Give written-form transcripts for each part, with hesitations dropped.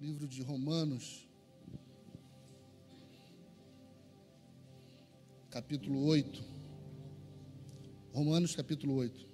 livro de Romanos, capítulo 8. Romanos, capítulo 8.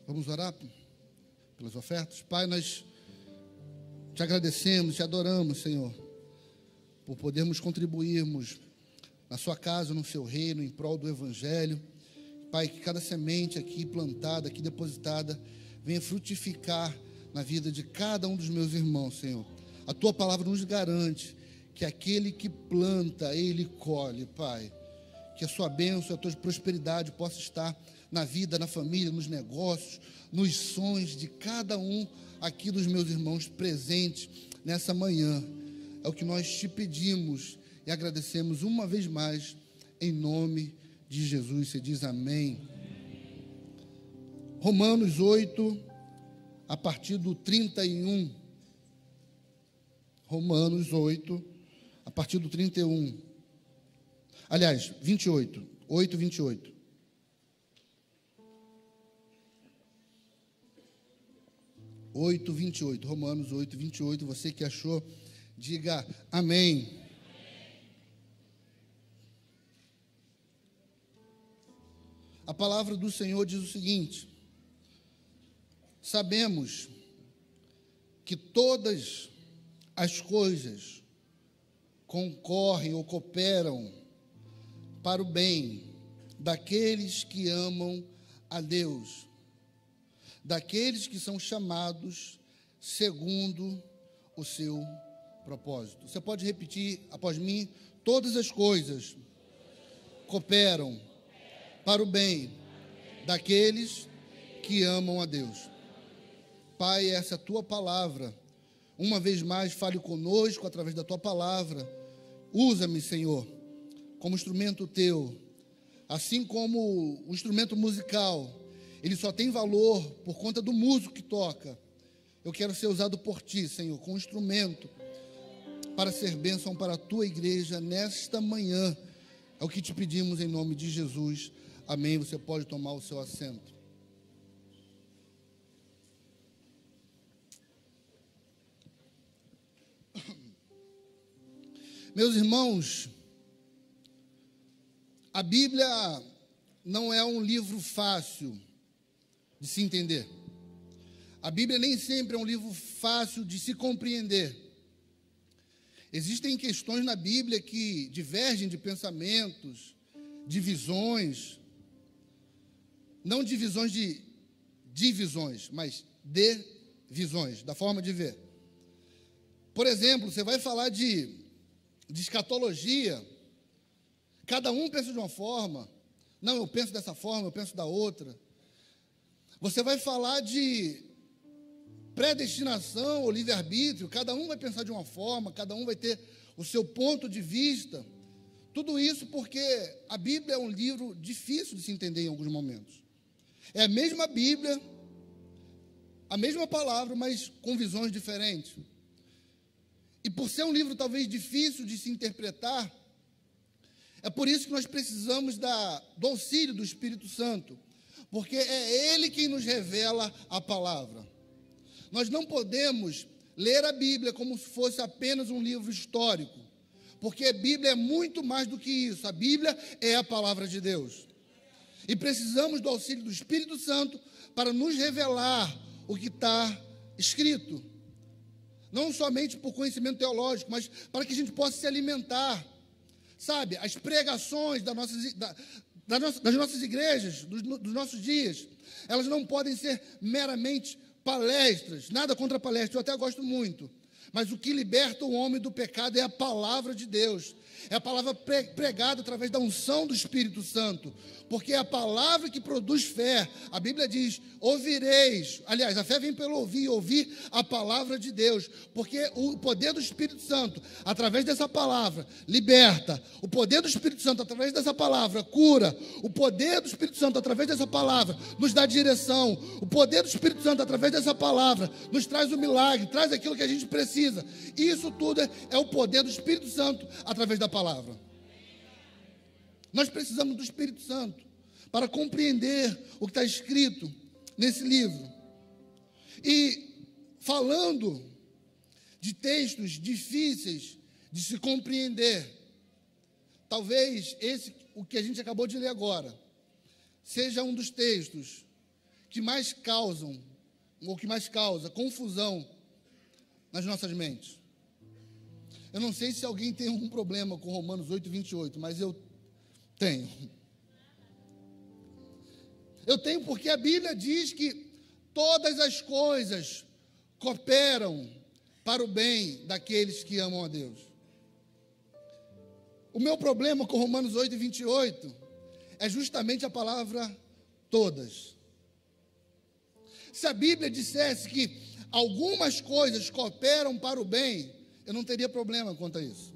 Vamos orar pelas ofertas? Pai, nós te agradecemos, te adoramos, Senhor, por podermos contribuirmos na sua casa, no seu reino, em prol do Evangelho. Pai, que cada semente aqui plantada, aqui depositada, venha frutificar na vida de cada um dos meus irmãos, Senhor. A tua palavra nos garante que aquele que planta, ele colhe, Pai. Que a sua bênção, a tua prosperidade possa estar na vida, na família, nos negócios, nos sonhos de cada um aqui dos meus irmãos presentes nessa manhã. É o que nós te pedimos e agradecemos uma vez mais, em nome de Jesus. Você diz amém. Romanos 8, a partir do 31. Romanos 8, a partir do 31. Aliás, 28. 8, 28. Romanos 8, 28. Você que achou, diga amém. A palavra do Senhor diz o seguinte: sabemos que todas as coisas concorrem ou cooperam para o bem daqueles que amam a Deus, daqueles que são chamados segundo o seu propósito. Você pode repetir após mim? Todas as coisas cooperam para o bem daqueles que amam a Deus. Pai, essa é a tua palavra. Uma vez mais, fale conosco através da tua palavra. Usa-me, Senhor, como instrumento teu. Assim como o instrumento musical, ele só tem valor por conta do músico que toca. Eu quero ser usado por ti, Senhor, como instrumento para ser bênção para a tua igreja nesta manhã. É o que te pedimos em nome de Jesus. Amém. Você pode tomar o seu assento. Meus irmãos, a Bíblia não é um livro fácil de se entender. A Bíblia nem sempre é um livro fácil de se compreender. Existem questões na Bíblia que divergem de pensamentos, de visões, não divisões de divisões, mas de visões, da forma de ver. Por exemplo, você vai falar de escatologia, cada um pensa de uma forma. Não, eu penso dessa forma, eu penso da outra. Você vai falar de predestinação ou livre-arbítrio, cada um vai pensar de uma forma, cada um vai ter o seu ponto de vista. Tudo isso porque a Bíblia é um livro difícil de se entender em alguns momentos. É a mesma Bíblia, a mesma palavra, mas com visões diferentes. E por ser um livro talvez difícil de se interpretar, é por isso que nós precisamos do auxílio do Espírito Santo, porque é Ele quem nos revela a palavra. Nós não podemos ler a Bíblia como se fosse apenas um livro histórico, porque a Bíblia é muito mais do que isso. A Bíblia é a palavra de Deus. E precisamos do auxílio do Espírito Santo para nos revelar o que está escrito. Não somente por conhecimento teológico, mas para que a gente possa se alimentar. Sabe, as pregações das nossas igrejas, dos nossos dias, elas não podem ser meramente palestras. Nada contra palestras, eu até gosto muito. Mas o que liberta o homem do pecado é a palavra de Deus. É a palavra pregada através da unção do Espírito Santo. Porque é a palavra que produz fé. A Bíblia diz, ouvireis. Aliás, a fé vem pelo ouvir a palavra de Deus. Porque o poder do Espírito Santo, através dessa palavra, liberta. O poder do Espírito Santo, através dessa palavra, cura. O poder do Espírito Santo, através dessa palavra, nos dá direção. O poder do Espírito Santo, através dessa palavra, nos traz o milagre, traz aquilo que a gente precisa. E isso tudo é o poder do Espírito Santo, através da palavra. Nós precisamos do Espírito Santo para compreender o que está escrito nesse livro. E falando de textos difíceis de se compreender, talvez o que a gente acabou de ler agora, seja um dos textos que mais causam, ou que mais causa confusão nas nossas mentes. Eu não sei se alguém tem algum problema com Romanos 8, 28, mas eu tenho. Eu tenho porque a Bíblia diz que todas as coisas cooperam para o bem daqueles que amam a Deus. O meu problema com Romanos 8, 28 é justamente a palavra todas. Se a Bíblia dissesse que algumas coisas cooperam para o bem, eu não teria problema quanto a isso.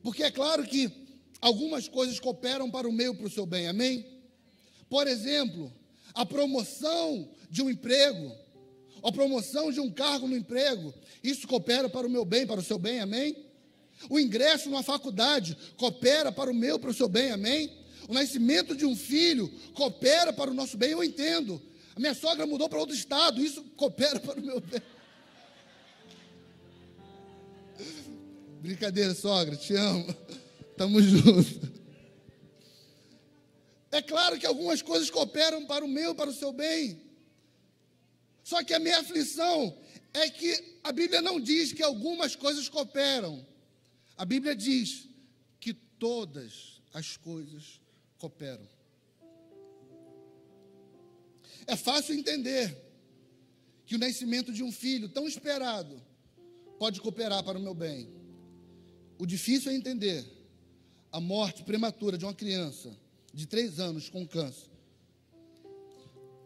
Porque é claro que algumas coisas cooperam para o meu, para o seu bem, amém? Por exemplo, a promoção de um emprego, a promoção de um cargo no emprego, isso coopera para o meu bem, para o seu bem, amém? O ingresso numa faculdade coopera para o meu, para o seu bem, amém? O nascimento de um filho coopera para o nosso bem, eu entendo. A minha sogra mudou para outro estado, isso coopera para o meu bem. Brincadeira, sogra, te amo. Tamo junto. É claro que algumas coisas cooperam para o meu, para o seu bem. Só que a minha aflição é que a Bíblia não diz que algumas coisas cooperam. A Bíblia diz que todas as coisas cooperam. É fácil entender que o nascimento de um filho tão esperado pode cooperar para o meu bem. O difícil é entender a morte prematura de uma criança de 3 anos com câncer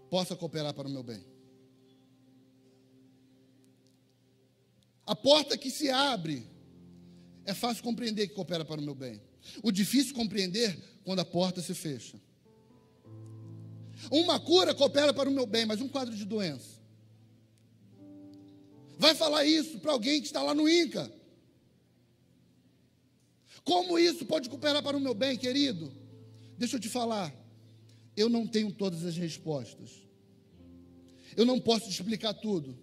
possa cooperar para o meu bem. A porta que se abre é fácil compreender que coopera para o meu bem. O difícil compreender quando a porta se fecha. Uma cura coopera para o meu bem, mas um quadro de doença. Vai falar isso para alguém que está lá no INCA. Como isso pode cooperar para o meu bem, querido? Deixa eu te falar. Eu não tenho todas as respostas. Eu não posso te explicar tudo.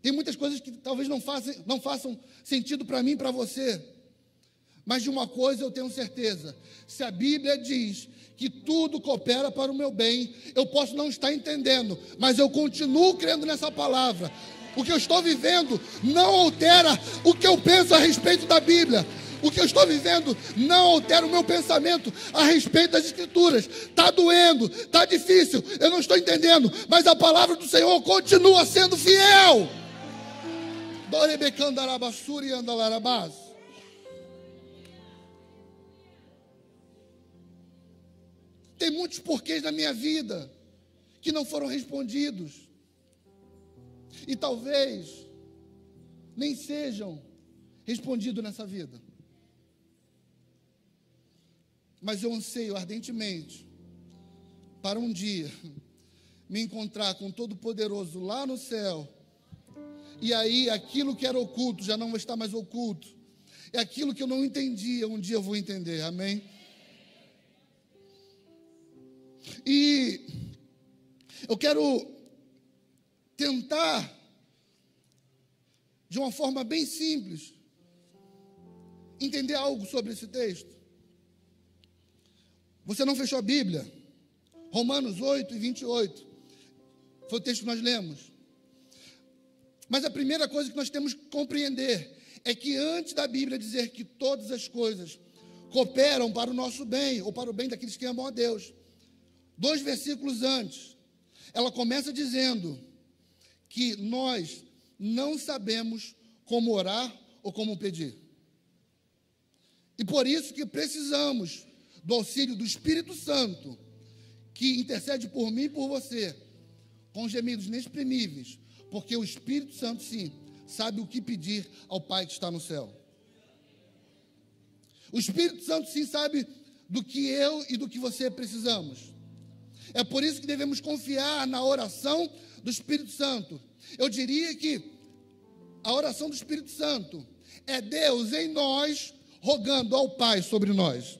Tem muitas coisas que talvez não façam sentido para mim e para você. Mas de uma coisa eu tenho certeza. Se a Bíblia diz que tudo coopera para o meu bem, eu posso não estar entendendo, mas eu continuo crendo nessa palavra. O que eu estou vivendo não altera o que eu penso a respeito da Bíblia. O que eu estou vivendo não altera o meu pensamento a respeito das Escrituras. Está doendo, está difícil, eu não estou entendendo, mas a palavra do Senhor continua sendo fiel. Tem muitos porquês na minha vida que não foram respondidos. E talvez nem sejam respondidos nessa vida. Mas eu anseio ardentemente para um dia me encontrar com o Todo-Poderoso lá no céu. E aí aquilo que era oculto já não vai estar mais oculto. É aquilo que eu não entendia, um dia eu vou entender, amém? E eu quero tentar, de uma forma bem simples, entender algo sobre esse texto. Você não fechou a Bíblia? Romanos 8 e 28. Foi o texto que nós lemos. Mas a primeira coisa que nós temos que compreender é que antes da Bíblia dizer que todas as coisas cooperam para o nosso bem, ou para o bem daqueles que amam a Deus, 2 versículos antes, ela começa dizendo que nós não sabemos como orar ou como pedir. E por isso que precisamos do auxílio do Espírito Santo, que intercede por mim e por você, com gemidos inexprimíveis, porque o Espírito Santo, sim, sabe o que pedir ao Pai que está no céu. O Espírito Santo, sim, sabe do que eu e do que você precisamos. É por isso que devemos confiar na oração do Espírito Santo. Eu diria que a oração do Espírito Santo é Deus em nós, rogando ao Pai sobre nós.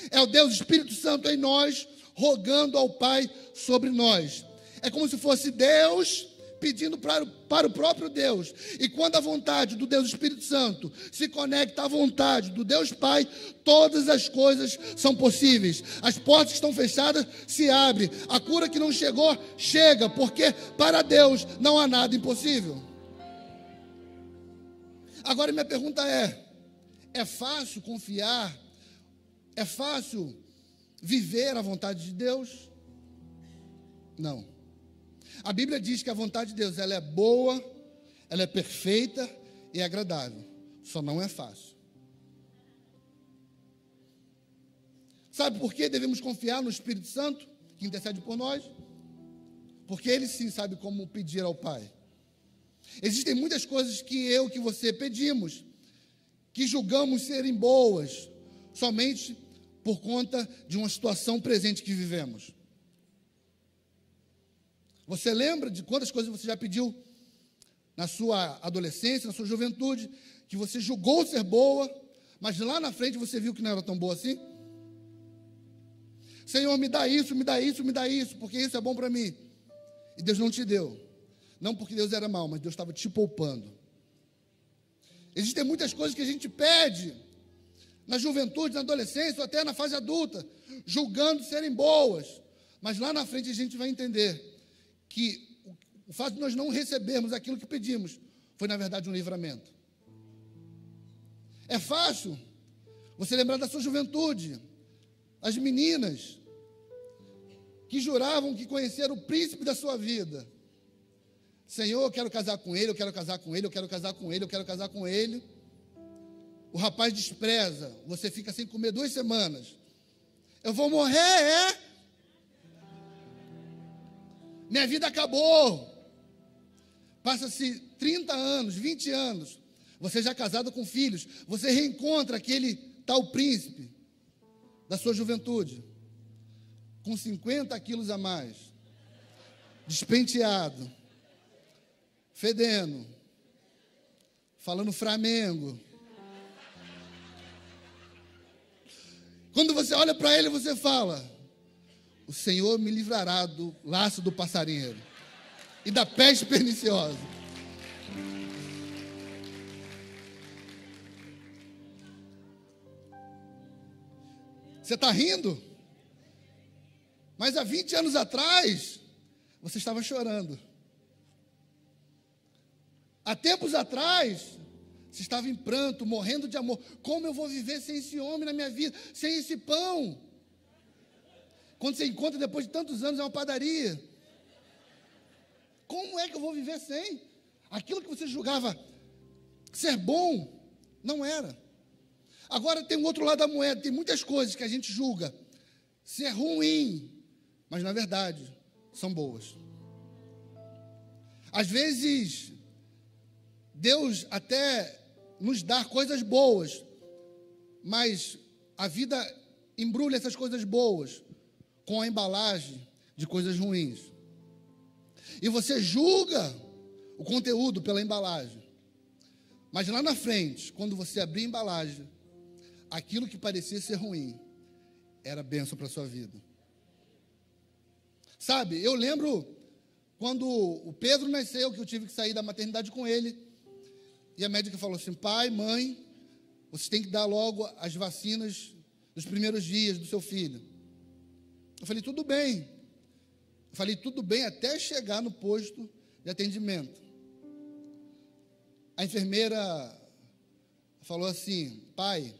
É o Deus Espírito Santo em nós, rogando ao Pai sobre nós. É como se fosse Deus pedindo para o próprio Deus. E quando a vontade do Deus Espírito Santo se conecta à vontade do Deus Pai, todas as coisas são possíveis. As portas que estão fechadas se abrem. A cura que não chegou, chega, porque para Deus não há nada impossível. Agora minha pergunta é fácil confiar? É fácil viver a vontade de Deus? Não. A Bíblia diz que a vontade de Deus, ela é boa, ela é perfeita e é agradável. Só não é fácil. Sabe por que devemos confiar no Espírito Santo, que intercede por nós? Porque Ele sim sabe como pedir ao Pai. Existem muitas coisas que você pedimos, que julgamos serem boas, somente por conta de uma situação presente que vivemos. Você lembra de quantas coisas você já pediu na sua adolescência, na sua juventude, que você julgou ser boa, mas lá na frente você viu que não era tão boa assim? Senhor, me dá isso, me dá isso, me dá isso, porque isso é bom para mim. E Deus não te deu. Não porque Deus era mau, mas Deus estava te poupando. Existem muitas coisas que a gente pede na juventude, na adolescência, ou até na fase adulta, julgando serem boas. Mas lá na frente a gente vai entender que o fato de nós não recebermos aquilo que pedimos foi, na verdade, um livramento. É fácil você lembrar da sua juventude, as meninas que juravam que conheceram o príncipe da sua vida. Senhor, eu quero casar com ele, eu quero casar com ele, eu quero casar com ele, eu quero casar com ele. O rapaz despreza, você fica sem comer 2 semanas. Eu vou morrer, Minha vida acabou. Passa-se 30 anos, 20 anos, você já casado com filhos, você reencontra aquele tal príncipe da sua juventude, com 50 quilos a mais, despenteado, fedendo, falando Flamengo. Quando você olha para ele, você fala: o Senhor me livrará do laço do passarinheiro e da peste perniciosa. Você está rindo? Mas há 20 anos atrás, você estava chorando. Há tempos atrás, você estava em pranto, morrendo de amor. Como eu vou viver sem esse homem na minha vida, sem esse pão? Quando você encontra depois de tantos anos, é uma padaria. Como é que eu vou viver sem? Aquilo que você julgava ser bom, não era. Agora tem um outro lado da moeda, tem muitas coisas que a gente julga ser ruim, mas na verdade são boas. Às vezes, Deus até nos dá coisas boas, mas a vida embrulha essas coisas boas com a embalagem de coisas ruins. E você julga o conteúdo pela embalagem. Mas lá na frente, quando você abrir a embalagem, aquilo que parecia ser ruim era bênção para a sua vida. Sabe, eu lembro quando o Pedro nasceu, que eu tive que sair da maternidade com ele, e a médica falou assim: pai, mãe, vocês têm que dar logo as vacinas dos primeiros dias do seu filho. Eu falei, tudo bem. Eu falei, tudo bem, até chegar no posto de atendimento. A enfermeira falou assim: pai,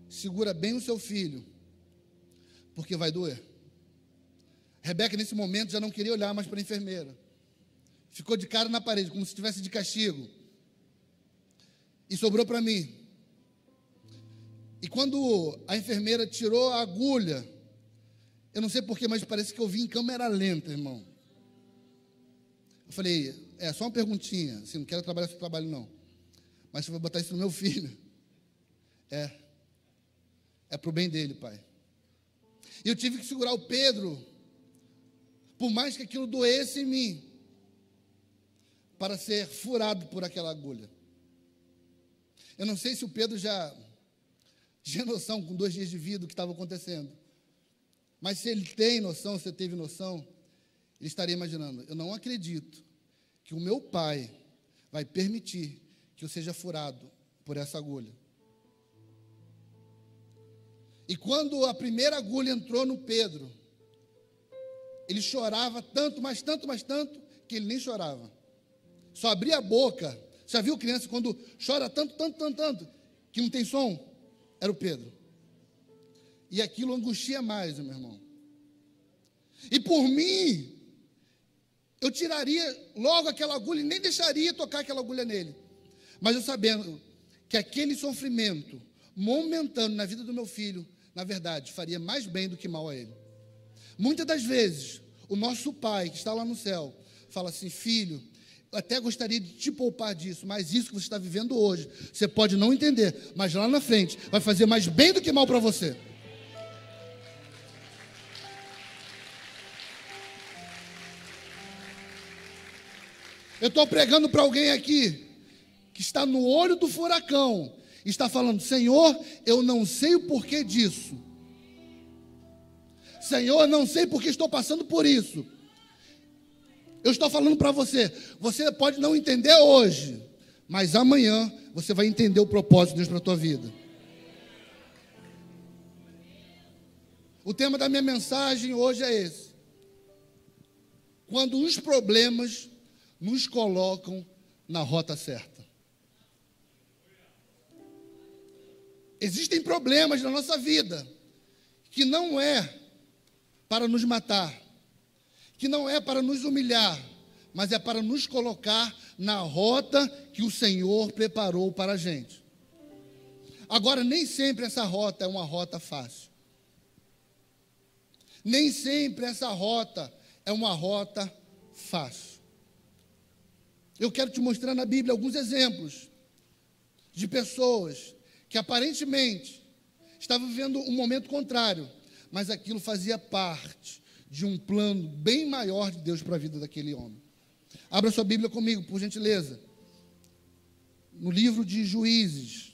segura bem o seu filho, porque vai doer. Rebeca, nesse momento, já não queria olhar mais para a enfermeira. ficou de cara na parede, como se estivesse de castigo. E sobrou para mim. E quando a enfermeira tirou a agulha, eu não sei porquê, mas parece que eu vi em câmera lenta, irmão. Eu falei, só uma perguntinha, assim, não quero trabalhar seu trabalho, não. Mas você vai botar isso no meu filho. É para o bem dele, pai. E eu tive que segurar o Pedro, por mais que aquilo doesse em mim, para ser furado por aquela agulha. Eu não sei se o Pedro já tinha noção, com 2 dias de vida, do que estava acontecendo. Mas se ele tem noção, se ele teve noção, ele estaria imaginando, eu não acredito que o meu pai vai permitir que eu seja furado por essa agulha. E quando a primeira agulha entrou no Pedro, ele chorava tanto, mas tanto, que ele nem chorava. Só abria a boca. Já viu criança quando chora tanto, que não tem som? Era o Pedro. E aquilo angustia mais, meu irmão. E por mim, eu tiraria logo aquela agulha e nem deixaria tocar aquela agulha nele. Mas eu sabendo que aquele sofrimento momentâneo na vida do meu filho, na verdade, faria mais bem do que mal a ele. Muitas das vezes, o nosso pai, que está lá no céu, fala assim, filho, eu até gostaria de te poupar disso, mas isso que você está vivendo hoje, você pode não entender, mas lá na frente vai fazer mais bem do que mal para você. Eu estou pregando para alguém aqui, que está no olho do furacão, e está falando, Senhor, eu não sei o porquê disso. Senhor, não sei porque estou passando por isso. Eu estou falando para você, você pode não entender hoje, mas amanhã você vai entender o propósito de Deus para a tua vida. O tema da minha mensagem hoje é esse. Quando os problemas nos colocam na rota certa. Existem problemas na nossa vida que não é para nos matar, que não é para nos humilhar, mas é para nos colocar na rota que o Senhor preparou para a gente. Agora, nem sempre essa rota é uma rota fácil. Nem sempre essa rota é uma rota fácil. Eu quero te mostrar na Bíblia alguns exemplos de pessoas que aparentemente estavam vivendo um momento contrário, mas aquilo fazia parte de um plano bem maior de Deus para a vida daquele homem. Abra sua Bíblia comigo, por gentileza. No livro de Juízes.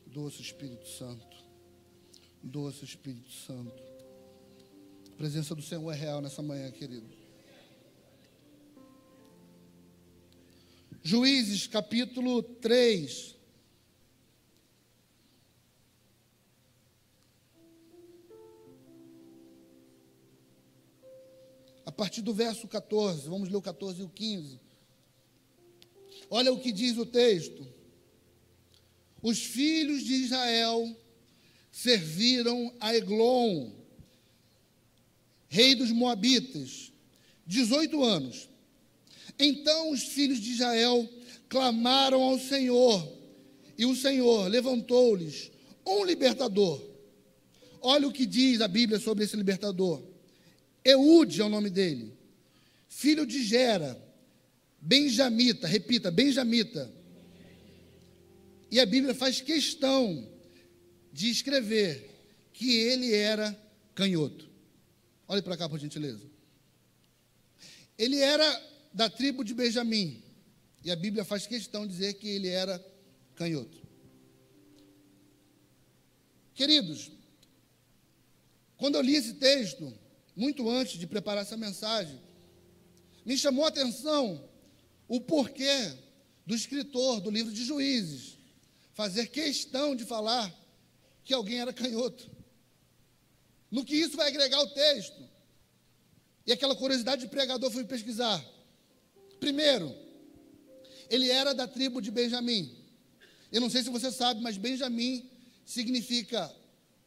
Doce Espírito Santo, doce Espírito Santo. A presença do Senhor é real nessa manhã, querido. Juízes, capítulo 3. A partir do verso 14, vamos ler o 14 e o 15. Olha o que diz o texto. Os filhos de Israel serviram a Eglon, rei dos Moabitas, 18 anos. Então os filhos de Israel clamaram ao Senhor, e o Senhor levantou-lhes um libertador. Olha o que diz a Bíblia sobre esse libertador. Eude é o nome dele, filho de Gera, benjamita, repita, benjamita. E a Bíblia faz questão de escrever que ele era canhoto. Olhe para cá, por gentileza. Ele era da tribo de Benjamim. E a Bíblia faz questão de dizer que ele era canhoto. Queridos, quando eu li esse texto, muito antes de preparar essa mensagem, me chamou a atenção o porquê do escritor do livro de Juízes fazer questão de falar que alguém era canhoto. no que isso vai agregar ao texto. E aquela curiosidade de pregador foi pesquisar. Primeiro, ele era da tribo de Benjamim. Eu não sei se você sabe, mas Benjamim significa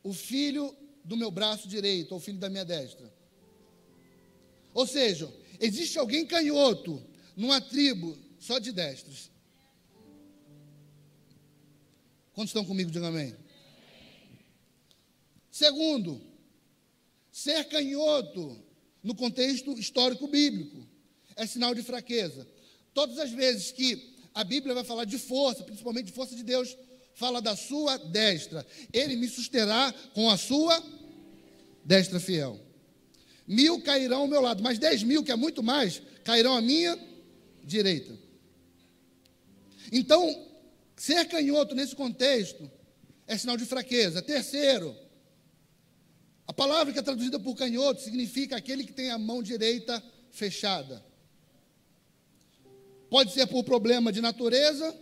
o filho do meu braço direito, ou filho da minha destra. Ou seja, existe alguém canhoto numa tribo só de destros. Quantos estão comigo? Digam amém. Segundo, ser canhoto no contexto histórico bíblico é sinal de fraqueza. Todas as vezes que a Bíblia vai falar de força, principalmente de força de Deus, fala da sua destra. Ele me susterá com a sua destra fiel. 1000 cairão ao meu lado, mas 10.000, que é muito mais, cairão à minha direita. Então, ser canhoto nesse contexto é sinal de fraqueza. Terceiro, a palavra que é traduzida por canhoto significa aquele que tem a mão direita fechada. Pode ser por problema de natureza,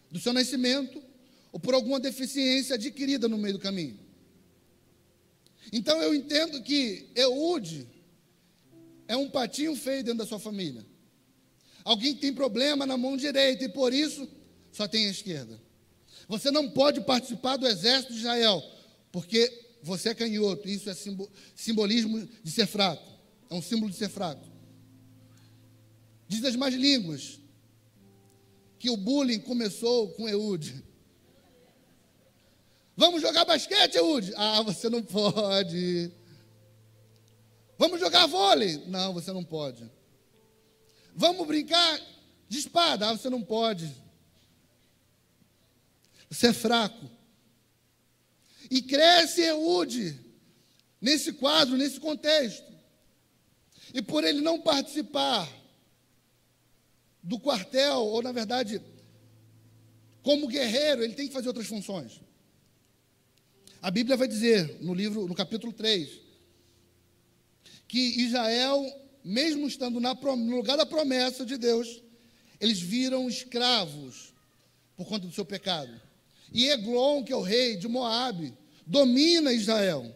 do seu nascimento, ou por alguma deficiência adquirida no meio do caminho. Então eu entendo que Eude é um patinho feio dentro da sua família. Alguém que tem problema na mão direita e por isso só tem a esquerda. Você não pode participar do exército de Israel, porque você é canhoto. Isso é simbolismo de ser fraco. É um símbolo de ser fraco. Diz as más línguas que o bullying começou com Eude. Vamos jogar basquete, Eude? Ah, você não pode. Vamos jogar vôlei? Não, você não pode. Vamos brincar de espada? Ah, você não pode. Você é fraco. E cresce Eude nesse quadro, nesse contexto. E por ele não participar do quartel, ou na verdade, como guerreiro, ele tem que fazer outras funções. A Bíblia vai dizer, no capítulo 3, que Israel, mesmo estando no lugar da promessa de Deus, eles viram escravos por conta do seu pecado. E Eglon, que é o rei de Moabe, domina Israel.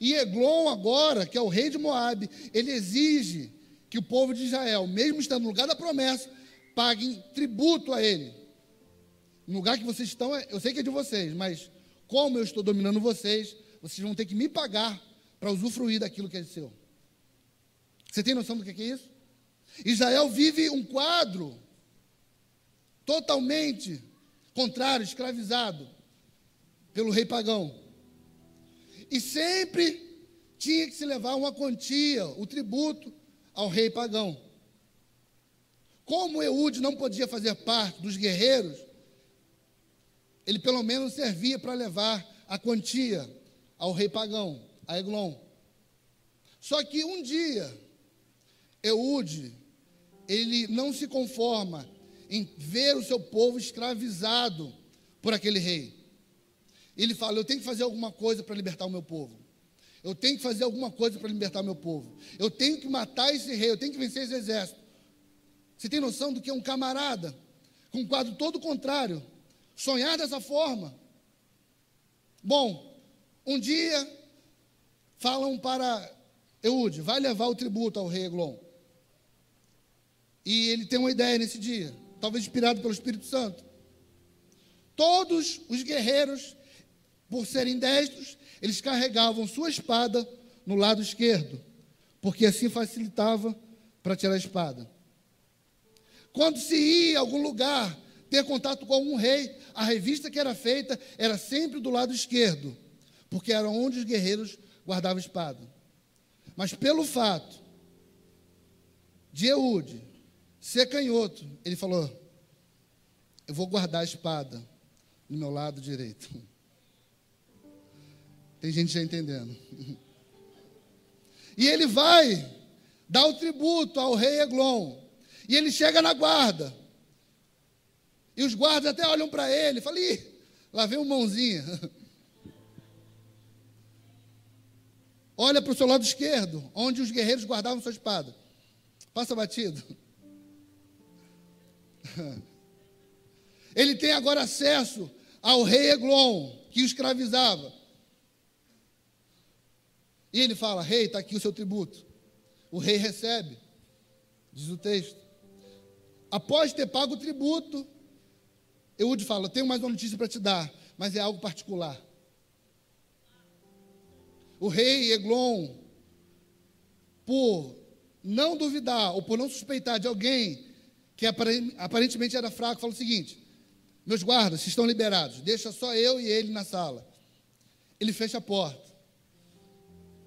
E Eglon agora, que é o rei de Moabe, ele exige que o povo de Israel, mesmo estando no lugar da promessa, paguem tributo a ele. No lugar que vocês estão, eu sei que é de vocês, mas como eu estou dominando vocês, vocês vão ter que me pagar para usufruir daquilo que é seu. Você tem noção do que é isso? Israel vive um quadro totalmente contrário, escravizado pelo rei pagão. E sempre tinha que se levar uma quantia, o tributo, ao rei pagão. Como Eude não podia fazer parte dos guerreiros, ele pelo menos servia para levar a quantia ao rei pagão, a Eglon. Só que um dia, Eude, ele não se conforma em ver o seu povo escravizado por aquele rei. Ele fala, eu tenho que fazer alguma coisa para libertar o meu povo. Eu tenho que fazer alguma coisa para libertar meu povo. Eu tenho que matar esse rei, eu tenho que vencer esse exército. Você tem noção do que é um camarada com um quadro todo contrário sonhar dessa forma? Bom, um dia falam para Eude, vai levar o tributo ao rei Eglon. E ele tem uma ideia nesse dia, talvez inspirado pelo Espírito Santo. Todos os guerreiros, por serem destros, eles carregavam sua espada no lado esquerdo, porque assim facilitava para tirar a espada. Quando se ia a algum lugar ter contato com algum rei, a revista que era feita era sempre do lado esquerdo, porque era onde os guerreiros guardavam a espada. Mas pelo fato de Eude ser canhoto, ele falou, eu vou guardar a espada no meu lado direito. Tem gente já entendendo. E ele vai dar o tributo ao rei Eglon. E ele chega na guarda. E os guardas até olham para ele e falam, ih, lá vem uma mãozinha. Olha para o seu lado esquerdo, onde os guerreiros guardavam sua espada. Passa batido. Ele tem agora acesso ao rei Eglon, que o escravizava. E ele fala: rei, está aqui o seu tributo. O rei recebe, diz o texto. Após ter pago o tributo, Eude fala: eu tenho mais uma notícia para te dar, mas é algo particular. O rei Eglon, por não duvidar ou por não suspeitar de alguém que aparentemente era fraco, fala o seguinte: meus guardas estão liberados, deixa só eu e ele na sala. Ele fecha a porta.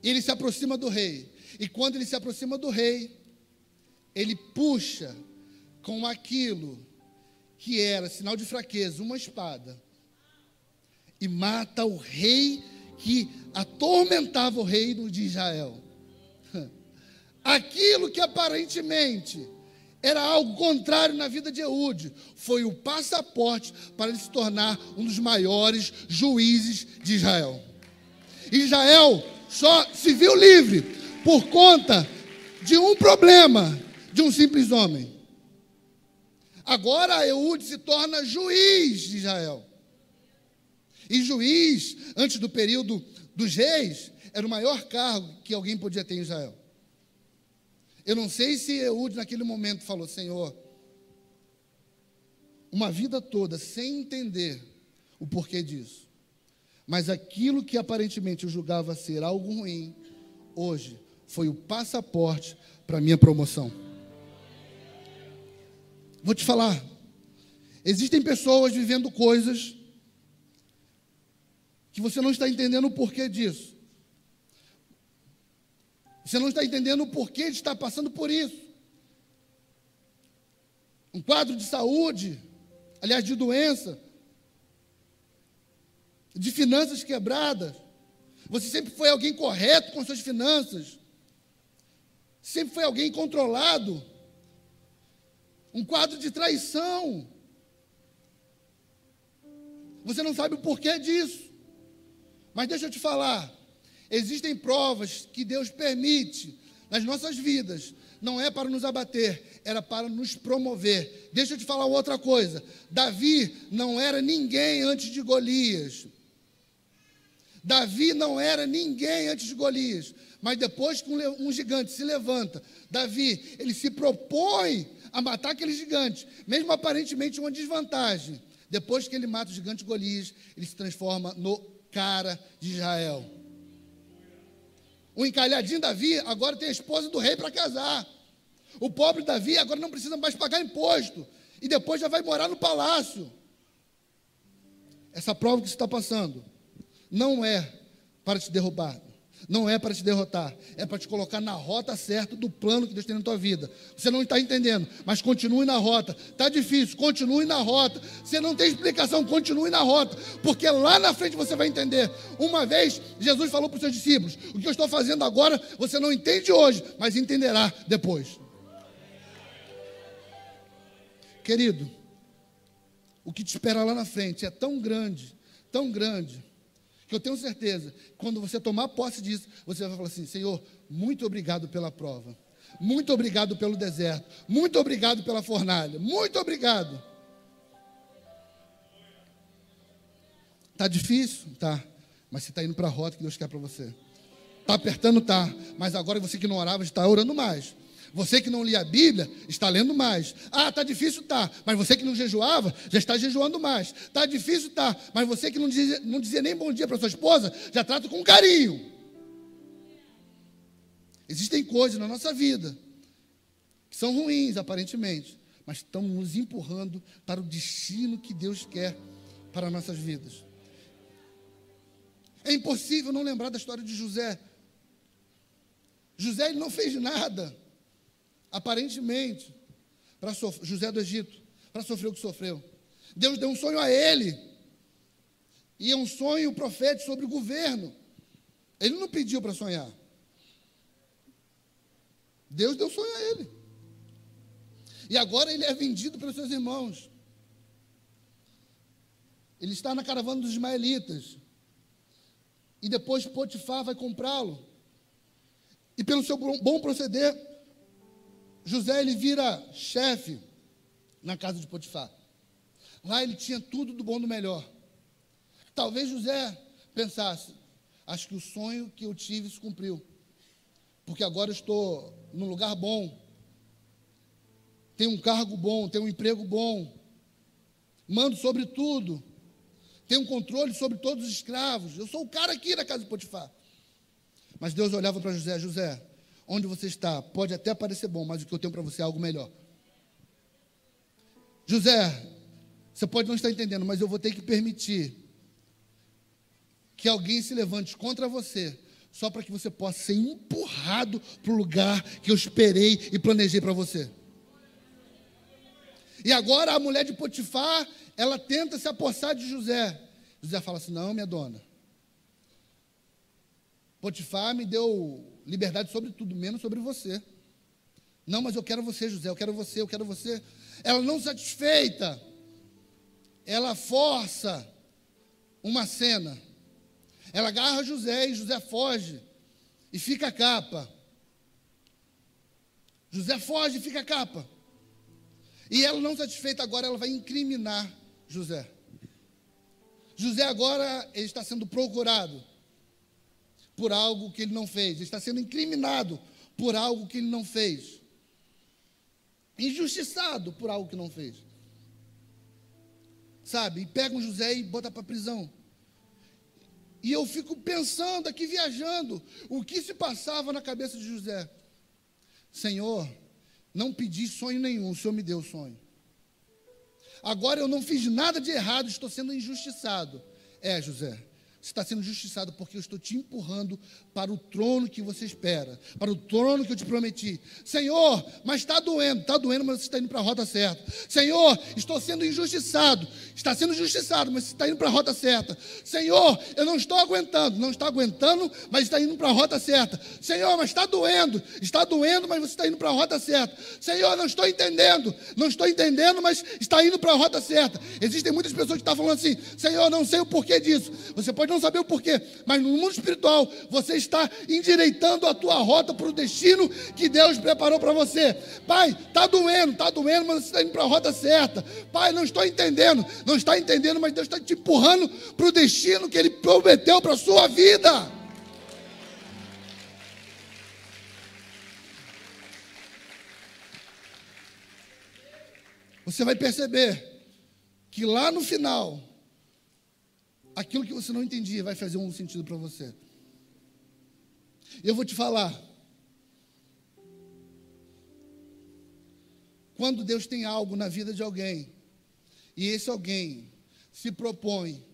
Ele se aproxima do rei. E quando ele se aproxima do rei, ele puxa com aquilo que era sinal de fraqueza, uma espada, e mata o rei que atormentava o reino de Israel. Aquilo que aparentemente era algo contrário na vida de Eude, foi o passaporte para ele se tornar um dos maiores juízes de Israel. Israel só se viu livre por conta de um problema, de um simples homem. Agora Eude se torna juiz de Israel. E juiz, antes do período dos reis, era o maior cargo que alguém podia ter em Israel. Eu não sei se Eude naquele momento falou: Senhor, uma vida toda sem entender o porquê disso, mas aquilo que aparentemente eu julgava ser algo ruim, hoje foi o passaporte para a minha promoção. Vou te falar, existem pessoas vivendo coisas que você não está entendendo o porquê disso. Você não está entendendo o porquê de estar passando por isso. Um quadro de saúde, aliás, de doença, de finanças quebradas. Você sempre foi alguém correto com suas finanças. Sempre foi alguém controlado. Um quadro de traição. Você não sabe o porquê disso. Mas deixa eu te falar. Existem provas que Deus permite nas nossas vidas. Não é para nos abater, era para nos promover. Deixa eu te falar outra coisa. Davi não era ninguém antes de Golias. Davi não era ninguém antes de Golias. Mas depois que um gigante se levanta, Davi, ele se propõe a matar aquele gigante, mesmo aparentemente uma desvantagem. Depois que ele mata o gigante Golias, ele se transforma no cara de Israel. O encalhadinho Davi agora tem a esposa do rei para casar. O pobre Davi agora não precisa mais pagar imposto. E depois já vai morar no palácio. Essa prova que você está passando não é para te derrubar. Não é para te derrotar. É para te colocar na rota certa do plano que Deus tem na tua vida. Você não está entendendo, mas continue na rota. Está difícil, continue na rota. Você não tem explicação, continue na rota. Porque lá na frente você vai entender. Uma vez, Jesus falou para os seus discípulos: o que eu estou fazendo agora, você não entende hoje, mas entenderá depois. Querido, o que te espera lá na frente é tão grande, que eu tenho certeza, quando você tomar posse disso, você vai falar assim: Senhor, muito obrigado pela prova, muito obrigado pelo deserto, muito obrigado pela fornalha, muito obrigado. Está difícil? Tá, mas você está indo para a rota que Deus quer para você. Está apertando? Tá, mas agora você que não orava está orando mais. Você que não lia a Bíblia, está lendo mais. Ah, está difícil, tá. Mas você que não jejuava, já está jejuando mais. Está difícil, tá. Mas você que não dizia nem bom dia para sua esposa, já trata com carinho. Existem coisas na nossa vida que são ruins, aparentemente, mas estão nos empurrando para o destino que Deus quer para nossas vidas. É impossível não lembrar da história de José. José, ele não fez nada, aparentemente, para José do Egito, para sofrer o que sofreu. Deus deu um sonho a ele, e é um sonho profético sobre o governo. Ele não pediu para sonhar. Deus deu sonho a ele. E agora ele é vendido pelos seus irmãos. Ele está na caravana dos ismaelitas. E depois Potifar vai comprá-lo. E pelo seu bom proceder, José, ele vira chefe na casa de Potifar. Lá ele tinha tudo do bom do melhor. Talvez José pensasse: acho que o sonho que eu tive se cumpriu. Porque agora eu estou num lugar bom, tenho um cargo bom, tenho um emprego bom, mando sobre tudo, tenho um controle sobre todos os escravos, eu sou o cara aqui na casa de Potifar. Mas Deus olhava para José: José, onde você está pode até parecer bom, mas o que eu tenho para você é algo melhor. José, você pode não estar entendendo, mas eu vou ter que permitir que alguém se levante contra você, só para que você possa ser empurrado para o lugar que eu esperei e planejei para você. E agora a mulher de Potifar, ela tenta se apossar de José. José fala assim: não, minha dona, Potifar me deu liberdade sobre tudo, menos sobre você. Não, mas eu quero você, José, eu quero você, eu quero você. Ela não satisfeita, ela força uma cena. Ela agarra José e José foge e fica a capa. José foge e fica a capa. E ela não satisfeita, agora ela vai incriminar José. José agora ele está sendo procurado por algo que ele não fez. Ele está sendo incriminado por algo que ele não fez. Injustiçado por algo que não fez. Sabe? E pegam José e botam para a prisão. E eu fico pensando aqui, viajando, o que se passava na cabeça de José. Senhor, não pedi sonho nenhum, o Senhor me deu o sonho. Agora eu não fiz nada de errado, estou sendo injustiçado. José, você está sendo injustiçado porque eu estou te empurrando para o trono que você espera, para o trono que eu te prometi. Senhor, mas está doendo, mas você está indo para a rota certa. Senhor, estou sendo injustiçado, está sendo injustiçado, mas você está indo para a rota certa. Senhor, eu não estou aguentando, não está aguentando, mas está indo para a rota certa. Senhor, mas está doendo, mas você está indo para a rota certa. Senhor, não estou entendendo, mas está indo para a rota certa. Existem muitas pessoas que estão falando assim: Senhor, não sei o porquê disso. Você pode não saber o porquê, mas no mundo espiritual você está endireitando a tua rota para o destino que Deus preparou para você. Pai, está doendo, mas você está indo para a rota certa. Pai, não está entendendo, mas Deus está te empurrando para o destino que Ele prometeu para a sua vida. Você vai perceber que lá no final, aquilo que você não entendia vai fazer um sentido para você. Eu vou te falar. Quando Deus tem algo na vida de alguém, e esse alguém se propõe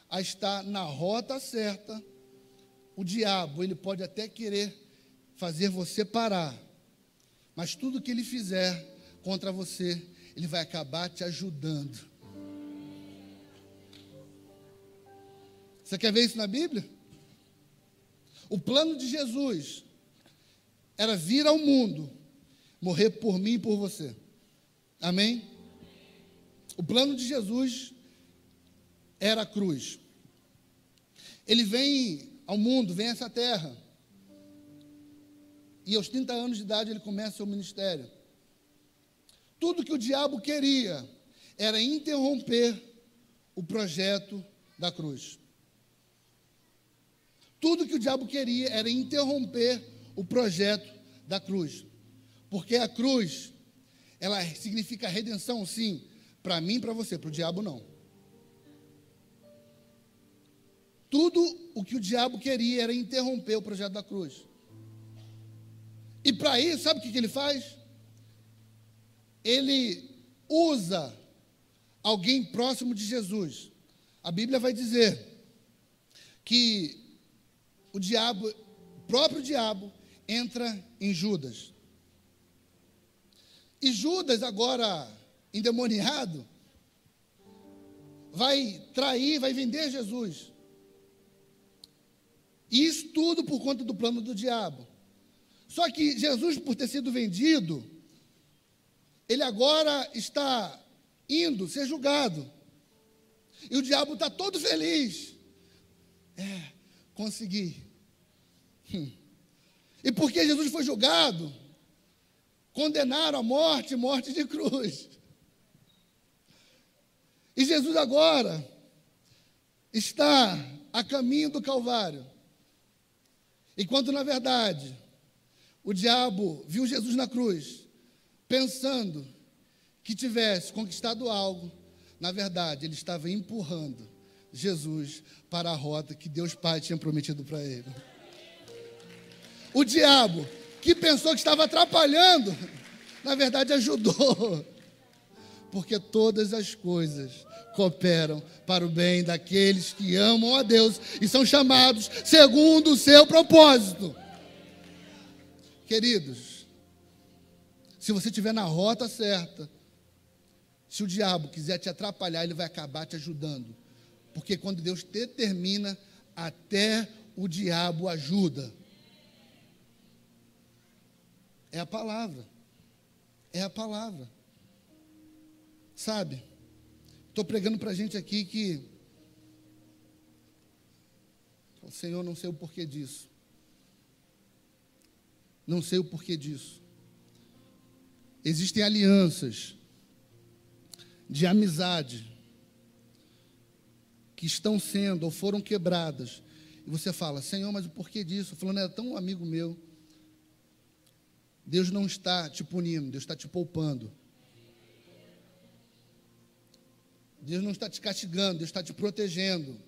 a estar na rota certa, o diabo, ele pode até querer fazer você parar, mas tudo que ele fizer contra você, ele vai acabar te ajudando. Você quer ver isso na Bíblia? O plano de Jesus era vir ao mundo, morrer por mim e por você. Amém? O plano de Jesus era a cruz. Ele vem ao mundo, vem a essa terra. E aos 30 anos de idade ele começa o seu ministério. Tudo que o diabo queria era interromper o projeto da cruz. Tudo que o diabo queria era interromper o projeto da cruz. Porque a cruz, ela significa redenção, sim, para mim e para você, para o diabo não. Tudo o que o diabo queria era interromper o projeto da cruz. E para isso, sabe o que ele faz? Ele usa alguém próximo de Jesus. A Bíblia vai dizer que o próprio diabo, entra em Judas. E Judas, agora endemoniado, vai trair, vai vender Jesus. E isso tudo por conta do plano do diabo. Só que Jesus, por ter sido vendido, ele agora está indo ser julgado. E o diabo está todo feliz. Consegui. E porque Jesus foi julgado, condenaram à morte, morte de cruz. E Jesus agora está a caminho do Calvário. Enquanto, na verdade, o diabo viu Jesus na cruz, pensando que tivesse conquistado algo, na verdade, ele estava empurrando Jesus para a rota que Deus Pai tinha prometido para ele. O diabo, que pensou que estava atrapalhando, na verdade ajudou, porque todas as coisas cooperam para o bem daqueles que amam a Deus e são chamados segundo o seu propósito. Queridos, se você estiver na rota certa, se o diabo quiser te atrapalhar, ele vai acabar te ajudando, porque quando Deus determina, até o diabo ajuda. É a palavra. É a palavra. Sabe? Estou pregando para a gente aqui que o Senhor, não sei o porquê disso. Não sei o porquê disso. Existem alianças de amizade que estão sendo ou foram quebradas. E você fala, Senhor, mas o porquê disso? Fulano era tão amigo meu. Deus não está te punindo, Deus está te poupando. Deus não está te castigando, Deus está te protegendo.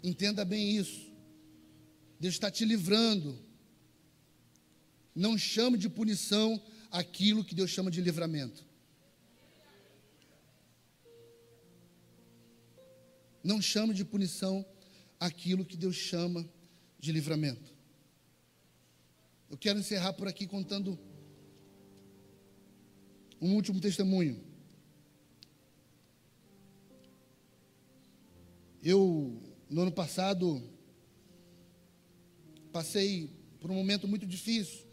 Entenda bem isso. Deus está te livrando. Não chame de punição aquilo que Deus chama de livramento. Não chame de punição aquilo que Deus chama de livramento. Eu quero encerrar por aqui contando um último testemunho. Eu, no ano passado, passei por um momento muito difícil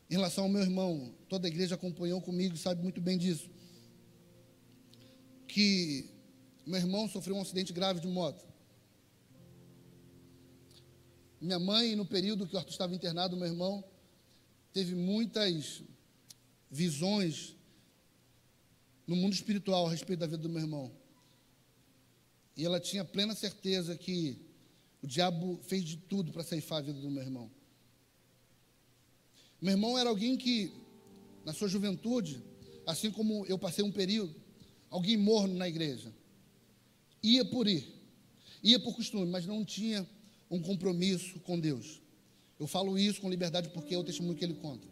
em relação ao meu irmão. Toda a igreja acompanhou comigo, sabe muito bem disso. Que meu irmão sofreu um acidente grave de moto. Minha mãe, no período que o Arthur estava internado, meu irmão, teve muitas visões no mundo espiritual a respeito da vida do meu irmão. E ela tinha plena certeza que o diabo fez de tudo para ceifar a vida do meu irmão. Meu irmão era alguém que, na sua juventude, assim como eu passei um período, alguém morno na igreja. Ia por ir, ia por costume, mas não tinha um compromisso com Deus. Eu falo isso com liberdade porque é o testemunho que ele conta.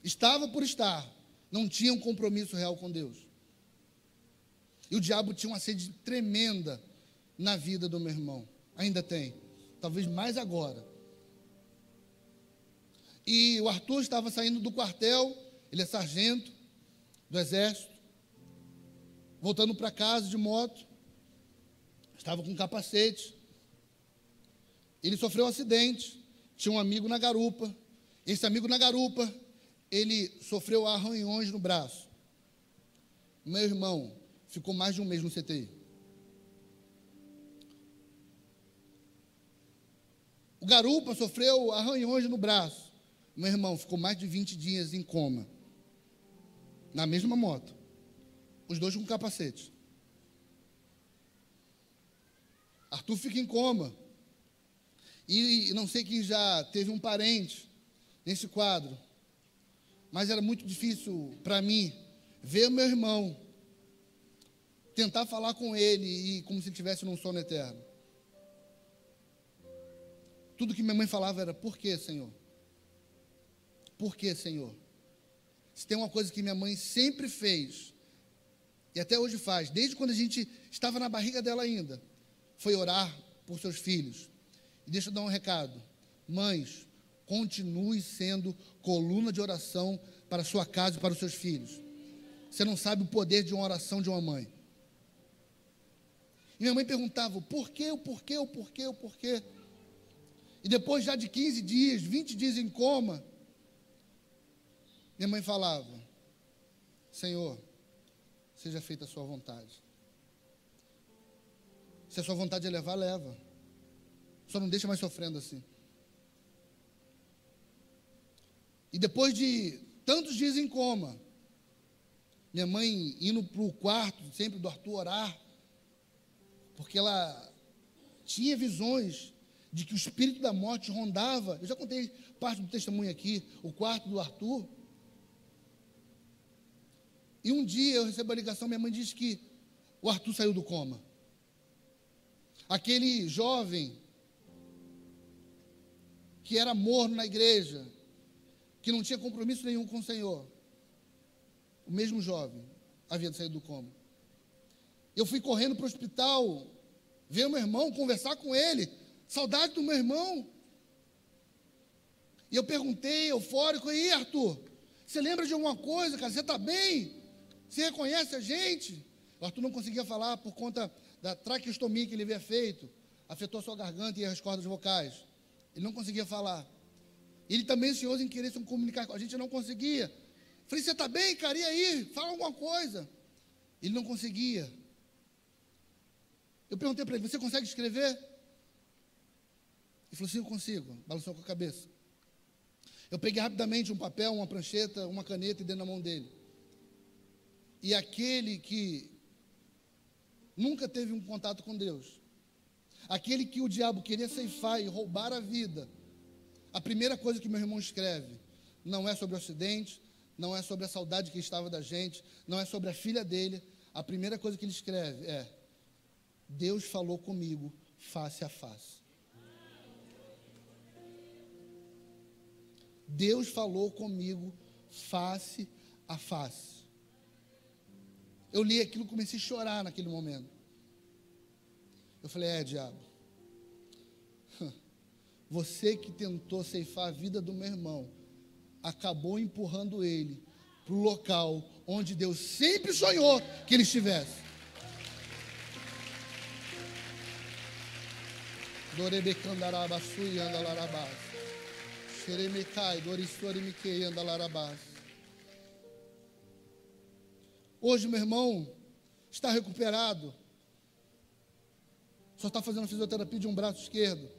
Estava por estar, não tinha um compromisso real com Deus. E o diabo tinha uma sede tremenda na vida do meu irmão. Ainda tem, talvez mais agora. E o Arthur estava saindo do quartel, ele é sargento do exército, voltando para casa de moto. Estava com capacete. Ele sofreu um acidente. Tinha um amigo na garupa. Esse amigo na garupa, ele sofreu arranhões no braço. Meu irmão ficou mais de um mês no CTI. O garupa sofreu arranhões no braço. Meu irmão ficou mais de 20 dias em coma. Na mesma moto. Os dois com capacete. Arthur fica em coma. E não sei quem já teve um parente nesse quadro, mas era muito difícil para mim ver meu irmão, tentar falar com ele e como se ele estivesse num sono eterno. Tudo que minha mãe falava era, por que, Senhor? Por que, Senhor? Se tem uma coisa que minha mãe sempre fez, e até hoje faz, desde quando a gente estava na barriga dela ainda, foi orar por seus filhos. E deixa eu dar um recado. Mães, continue sendo coluna de oração para a sua casa e para os seus filhos. Você não sabe o poder de uma oração de uma mãe. E minha mãe perguntava, o porquê, o porquê, o porquê, o porquê. E depois já de 15 dias, 20 dias em coma, minha mãe falava, Senhor, seja feita a sua vontade. Se a sua vontade é levar, leva. Só não deixa mais sofrendo assim. E depois de tantos dias em coma, minha mãe indo para o quarto, sempre do Arthur orar, porque ela tinha visões de que o espírito da morte rondava. Eu já contei parte do testemunho aqui, o quarto do Arthur. E um dia eu recebo a ligação, minha mãe disse que o Arthur saiu do coma. Aquele jovem que era morno na igreja, que não tinha compromisso nenhum com o Senhor, o mesmo jovem havia saído do coma. Eu fui correndo para o hospital, ver o meu irmão, conversar com ele, saudade do meu irmão. E eu perguntei, eufórico, e aí, Arthur, você lembra de alguma coisa, cara? Você está bem? Você reconhece a gente? O Arthur não conseguia falar por conta da traqueostomia que ele havia feito, afetou a sua garganta e as cordas vocais. Ele não conseguia falar. Ele também, ansioso em querer se comunicar com a gente, não conseguia. Falei, você está bem, cara? E aí? Fala alguma coisa. Ele não conseguia. Eu perguntei para ele, você consegue escrever? Ele falou, sim, eu consigo. Balançou com a cabeça. Eu peguei rapidamente um papel, uma prancheta, uma caneta e dei na mão dele. E aquele que nunca teve um contato com Deus, aquele que o diabo queria ceifar e roubar a vida, a primeira coisa que meu irmão escreve não é sobre o acidente, não é sobre a saudade que estava da gente, não é sobre a filha dele. A primeira coisa que ele escreve é: Deus falou comigo face a face. Deus falou comigo face a face. Eu li aquilo e comecei a chorar naquele momento. Eu falei, diabo, você que tentou ceifar a vida do meu irmão, acabou empurrando ele para o local onde Deus sempre sonhou que ele estivesse. Hoje meu irmão está recuperado, só está fazendo fisioterapia de um braço esquerdo,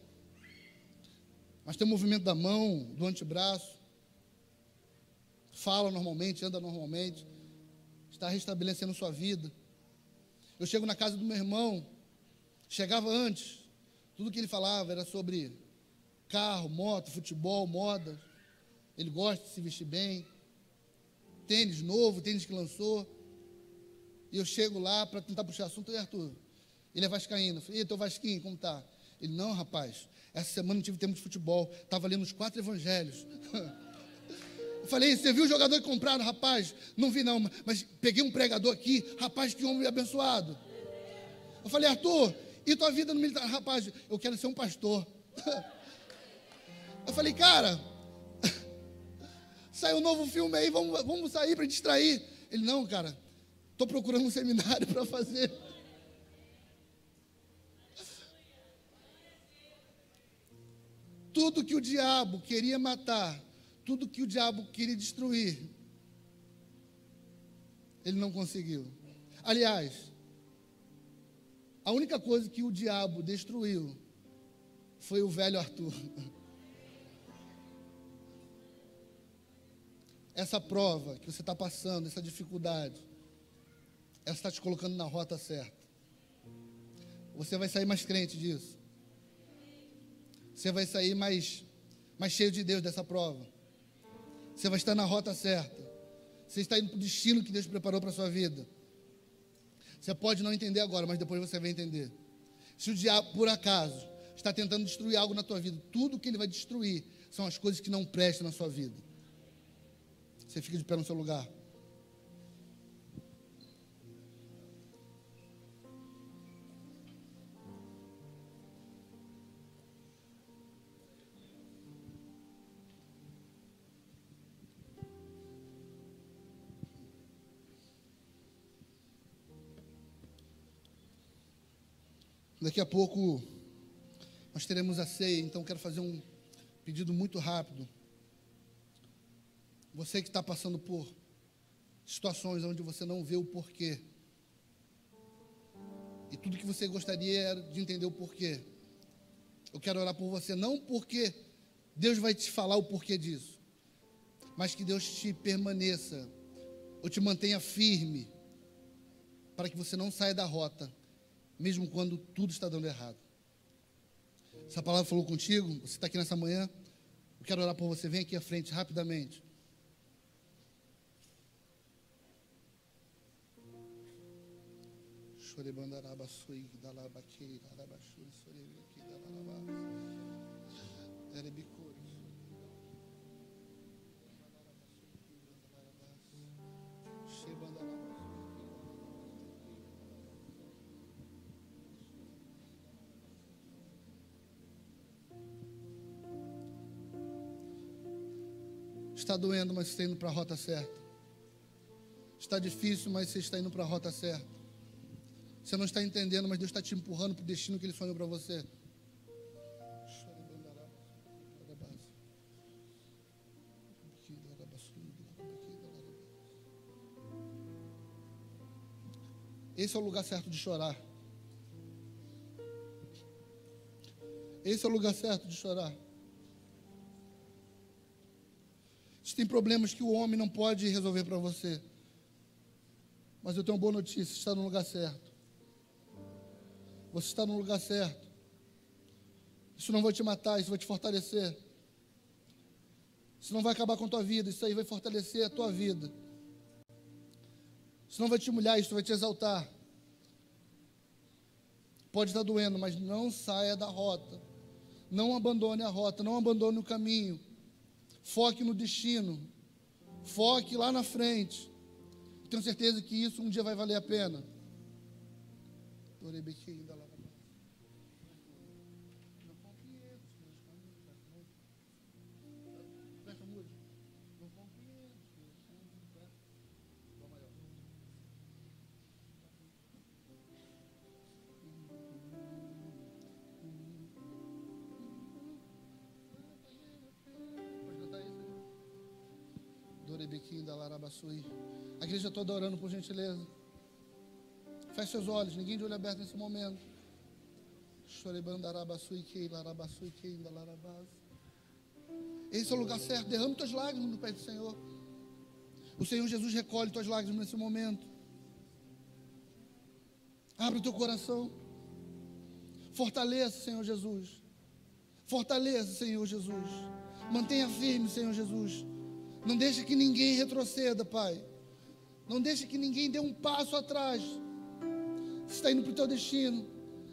mas tem o movimento da mão, do antebraço, fala normalmente, anda normalmente, está restabelecendo sua vida. Eu chego na casa do meu irmão, chegava antes, tudo que ele falava era sobre carro, moto, futebol, moda. Ele gosta de se vestir bem, tênis novo, tênis que lançou. E eu chego lá para tentar puxar assunto. E Arthur, ele é vascaíno. Eu falei, e teu Vasquinho, como tá? Ele, não, rapaz, essa semana não tive tempo de futebol, estava lendo os 4 evangelhos. Eu falei, você viu o jogador que compraram? Rapaz, não vi não, mas peguei um pregador aqui, rapaz, que homem abençoado. Eu falei, Arthur, e tua vida no militar? Rapaz, eu quero ser um pastor. Eu falei, cara, saiu um novo filme aí, vamos sair para distrair. Ele, não, cara, estou procurando um seminário para fazer. Tudo que o diabo queria matar, tudo que o diabo queria destruir, ele não conseguiu. Aliás, a única coisa que o diabo destruiu foi o velho Arthur. Essa prova que você está passando, essa dificuldade, ela está te colocando na rota certa. Você vai sair mais crente disso. Você vai sair mais cheio de Deus dessa prova. Você vai estar na rota certa. Você está indo para o destino que Deus preparou para a sua vida. Você pode não entender agora, mas depois você vai entender. Se o diabo, por acaso, está tentando destruir algo na tua vida, tudo que ele vai destruir são as coisas que não prestam na sua vida. Você fica de pé no seu lugar. Daqui a pouco nós teremos a ceia, então quero fazer um pedido muito rápido. Você que está passando por situações onde você não vê o porquê, e tudo que você gostaria era de entender o porquê. Eu quero orar por você, não porque Deus vai te falar o porquê disso, mas que Deus te permaneça, ou te mantenha firme, para que você não saia da rota, mesmo quando tudo está dando errado. Essa palavra falou contigo, você está aqui nessa manhã, eu quero orar por você, vem aqui à frente, rapidamente. Está doendo, mas você está indo para a rota certa. Está difícil, mas você está indo para a rota certa. Você não está entendendo, mas Deus está te empurrando para o destino que Ele sonhou para você. Esse é o lugar certo de chorar. Esse é o lugar certo de chorar. Existem problemas que o homem não pode resolver para você. Mas eu tenho uma boa notícia, você está no lugar certo. Você está no lugar certo. Isso não vai te matar, isso vai te fortalecer. Isso não vai acabar com a tua vida, isso aí vai fortalecer a tua vida. Isso não vai te humilhar, isso vai te exaltar. Pode estar doendo, mas não saia da rota. Não abandone a rota, não abandone o caminho. Foque no destino. Foque lá na frente. Tenho certeza que isso um dia vai valer a pena. A igreja toda orando, por gentileza. Feche seus olhos, ninguém de olho aberto nesse momento. Esse é o lugar certo. Derrame tuas lágrimas no pé do Senhor. O Senhor Jesus recolhe tuas lágrimas nesse momento. Abre o teu coração. Fortaleça, Senhor Jesus. Fortaleça, Senhor Jesus. Mantenha firme, Senhor Jesus. Não deixe que ninguém retroceda, Pai. Não deixe que ninguém dê um passo atrás. Você está indo para o teu destino.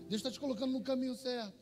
Deus está te colocando no caminho certo.